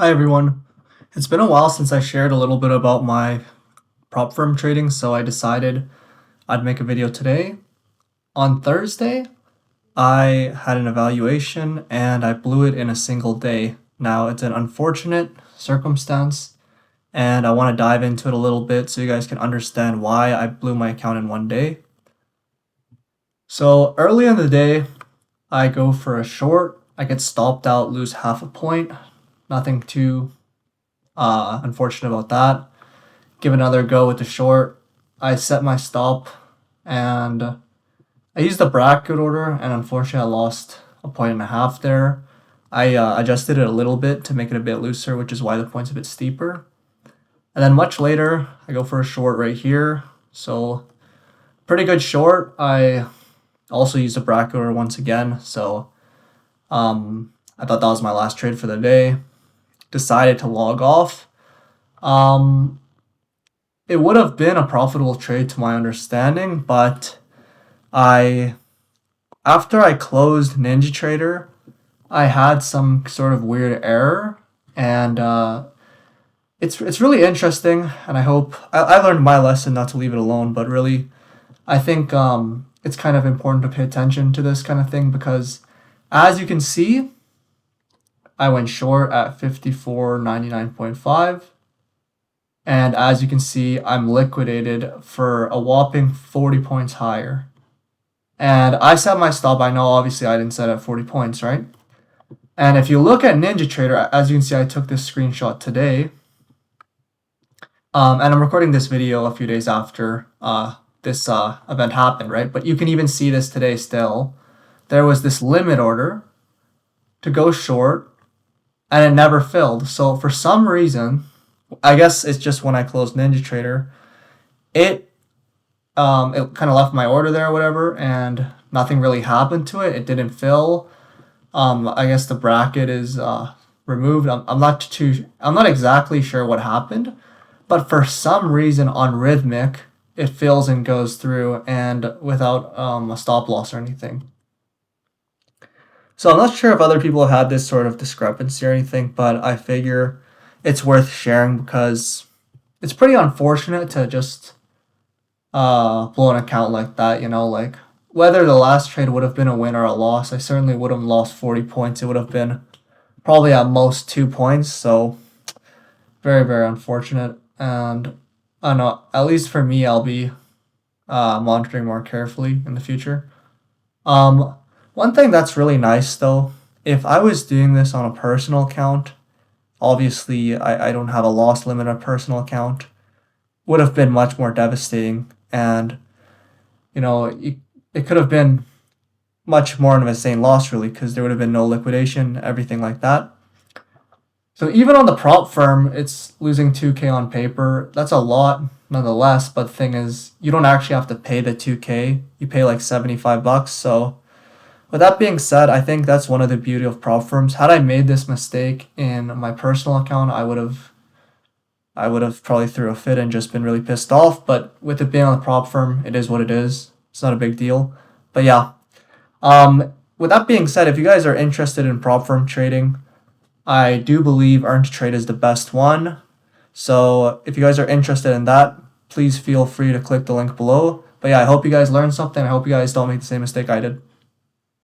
Hi everyone. It's been a while since I shared a little bit about my prop firm trading, so I decided I'd make a video today. On Thursday, I had an evaluation and I blew it in a single day. Now, it's an unfortunate circumstance, and I want to dive into it a little bit so you guys can understand why I blew my account in one day. So, early in the day, I go for a short. I get stopped out, lose half a point. Nothing too unfortunate about that. Give another go with the short. I set my stop and I used the bracket order, and unfortunately I lost a point and a half there. I adjusted it a little bit to make it a bit looser, which is why the point's a bit steeper. And then much later, I go for a short right here. So pretty good short. I also used a bracket order once again. So I thought that was my last trade for the day. Decided to log off. It would have been a profitable trade to my understanding, but after I closed NinjaTrader, I had some sort of weird error, and it's really interesting, and I hope I learned my lesson not to leave it alone, but really I think it's kind of important to pay attention to this kind of thing because as you can see, I went short at 54.99.5. And as you can see, I'm liquidated for a whopping 40 points higher. And I set my stop. I know obviously I didn't set at 40 points, right? And if you look at NinjaTrader, as you can see, I took this screenshot today. And I'm recording this video a few days after this event happened, right? But you can even see this today still. There was this limit order to go short, and it never filled. So for some reason, I guess it's just when I closed NinjaTrader, it kind of left my order there or whatever, and nothing really happened to it. It didn't fill. I guess the bracket is removed. I'm not exactly sure what happened, but for some reason on Rithmic, it fills and goes through and without a stop loss or anything. So I'm not sure if other people have had this sort of discrepancy or anything, but I figure it's worth sharing because it's pretty unfortunate to just blow an account like that, like whether the last trade would have been a win or a loss, I certainly would have lost 40 points. It would have been probably at most 2 points, so very, very unfortunate. And I don't know, at least for me, I'll be monitoring more carefully in the future. One thing that's really nice though, if I was doing this on a personal account, obviously I don't have a loss limit on a personal account, would have been much more devastating, and it could have been much more of an insane loss really, because there would have been no liquidation, everything like that. So even on the prop firm, it's losing 2K on paper. That's a lot nonetheless, but the thing is, you don't actually have to pay the 2K. You pay like $75. So with that being said, I think that's one of the beauty of prop firms. Had I made this mistake in my personal account, I would have probably threw a fit and just been really pissed off. But with it being on the prop firm, it is what it is. It's not a big deal. But yeah. With that being said, if you guys are interested in prop firm trading, I do believe Earn to Trade is the best one. So if you guys are interested in that, please feel free to click the link below. But yeah, I hope you guys learned something. I hope you guys don't make the same mistake I did.